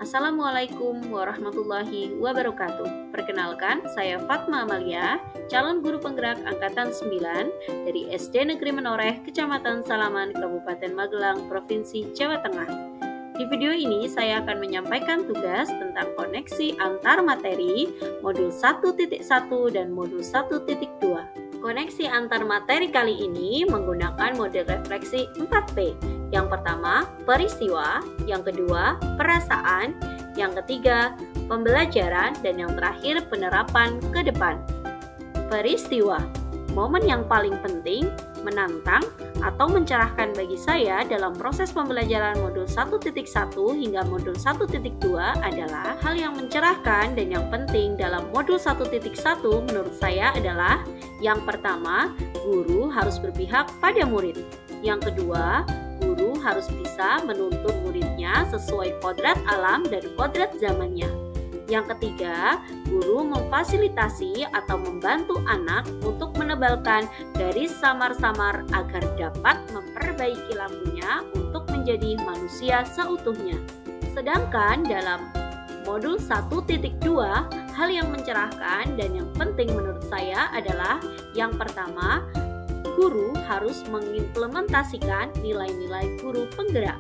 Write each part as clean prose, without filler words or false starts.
Assalamualaikum warahmatullahi wabarakatuh. Perkenalkan, saya Fatma Amalia, calon guru penggerak angkatan 9 dari SD Negeri Menoreh, Kecamatan Salaman, Kabupaten Magelang, Provinsi Jawa Tengah. Di video ini saya akan menyampaikan tugas tentang koneksi antar materi modul 1.1 dan modul 1.2. Koneksi antar materi kali ini menggunakan model refleksi 4P. Yang pertama, peristiwa, yang kedua, perasaan, yang ketiga, pembelajaran, dan yang terakhir, penerapan ke depan. Peristiwa, momen yang paling penting, menantang, atau mencerahkan bagi saya dalam proses pembelajaran modul 1.1 hingga modul 1.2 adalah hal yang mencerahkan dan yang penting dalam modul 1.1 menurut saya adalah yang pertama, guru harus berpihak pada murid. Yang kedua, guru harus bisa menuntun muridnya sesuai kodrat alam dan kodrat zamannya. Yang ketiga, guru memfasilitasi atau membantu anak untuk menebalkan garis samar-samar agar dapat memperbaiki lampunya untuk menjadi manusia seutuhnya. Sedangkan dalam modul 1.2, hal yang mencerahkan dan yang penting menurut saya adalah yang pertama, guru harus mengimplementasikan nilai-nilai guru penggerak.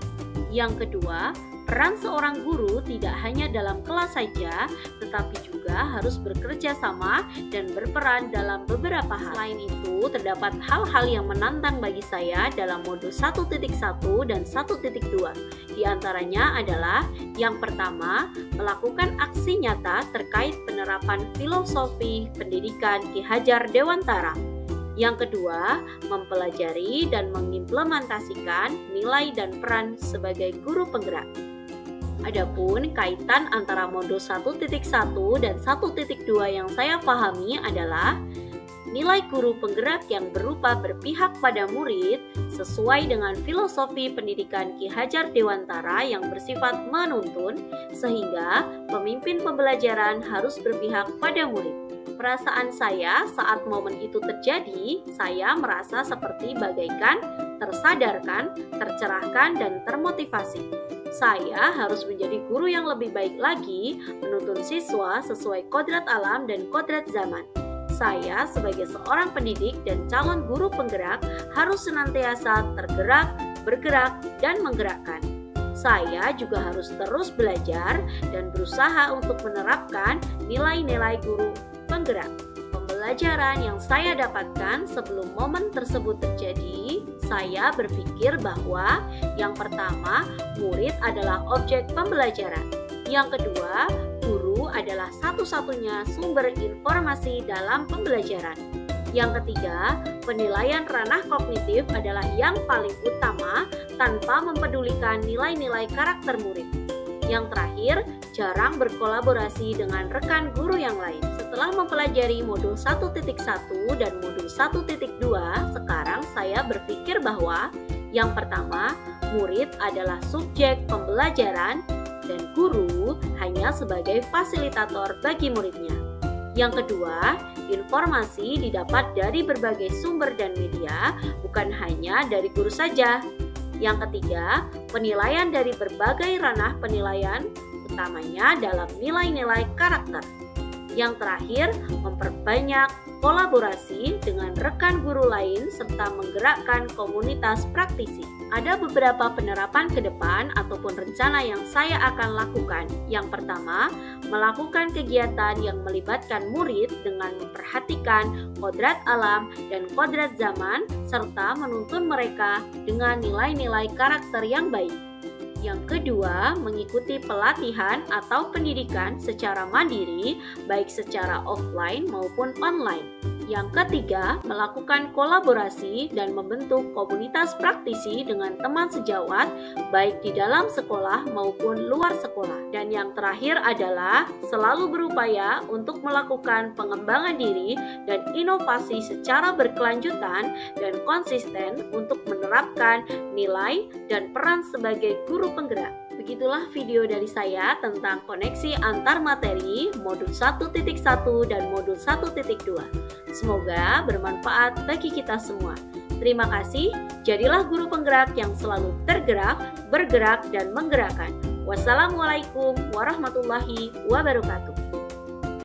Yang kedua, peran seorang guru tidak hanya dalam kelas saja, tetapi juga harus bekerja sama dan berperan dalam beberapa hal. Selain itu, terdapat hal-hal yang menantang bagi saya dalam modul 1.1 dan 1.2. Di antaranya adalah yang pertama, melakukan aksi nyata terkait penerapan filosofi pendidikan Ki Hajar Dewantara. Yang kedua, mempelajari dan mengimplementasikan nilai dan peran sebagai guru penggerak. Adapun kaitan antara modul 1.1 dan 1.2 yang saya pahami adalah nilai guru penggerak yang berupa berpihak pada murid sesuai dengan filosofi pendidikan Ki Hajar Dewantara yang bersifat menuntun, sehingga pemimpin pembelajaran harus berpihak pada murid. Perasaan saya saat momen itu terjadi, saya merasa seperti bagaikan tersadarkan, tercerahkan, dan termotivasi. Saya harus menjadi guru yang lebih baik lagi, menuntun siswa sesuai kodrat alam dan kodrat zaman. Saya sebagai seorang pendidik dan calon guru penggerak harus senantiasa tergerak, bergerak, dan menggerakkan. Saya juga harus terus belajar dan berusaha untuk menerapkan nilai-nilai guru penggerak. Pembelajaran yang saya dapatkan sebelum momen tersebut terjadi, saya berpikir bahwa yang pertama, murid adalah objek pembelajaran. Yang kedua, guru adalah satu-satunya sumber informasi dalam pembelajaran. Yang ketiga, penilaian ranah kognitif adalah yang paling utama tanpa mempedulikan nilai-nilai karakter murid. Yang terakhir, jarang berkolaborasi dengan rekan guru yang lain. Setelah mempelajari modul 1.1 dan modul 1.2, sekarang saya berpikir bahwa yang pertama, murid adalah subjek pembelajaran dan guru hanya sebagai fasilitator bagi muridnya. Yang kedua, informasi didapat dari berbagai sumber dan media, bukan hanya dari guru saja. Yang ketiga, penilaian dari berbagai ranah penilaian, utamanya dalam nilai-nilai karakter. Yang terakhir, memperbanyak kolaborasi dengan rekan guru lain serta menggerakkan komunitas praktisi. Ada beberapa penerapan ke depan ataupun rencana yang saya akan lakukan. Yang pertama, melakukan kegiatan yang melibatkan murid dengan memperhatikan kodrat alam dan kodrat zaman serta menuntun mereka dengan nilai-nilai karakter yang baik. Yang kedua, mengikuti pelatihan atau pendidikan secara mandiri, baik secara offline maupun online. Yang ketiga, melakukan kolaborasi dan membentuk komunitas praktisi dengan teman sejawat, baik di dalam sekolah maupun luar sekolah. Dan yang terakhir adalah selalu berupaya untuk melakukan pengembangan diri dan inovasi secara berkelanjutan dan konsisten untuk menerapkan nilai dan peran sebagai guru penggerak. Begitulah video dari saya tentang koneksi antar materi modul 1.1 dan modul 1.2. Semoga bermanfaat bagi kita semua. Terima kasih, jadilah guru penggerak yang selalu tergerak, bergerak, dan menggerakkan. Wassalamualaikum warahmatullahi wabarakatuh.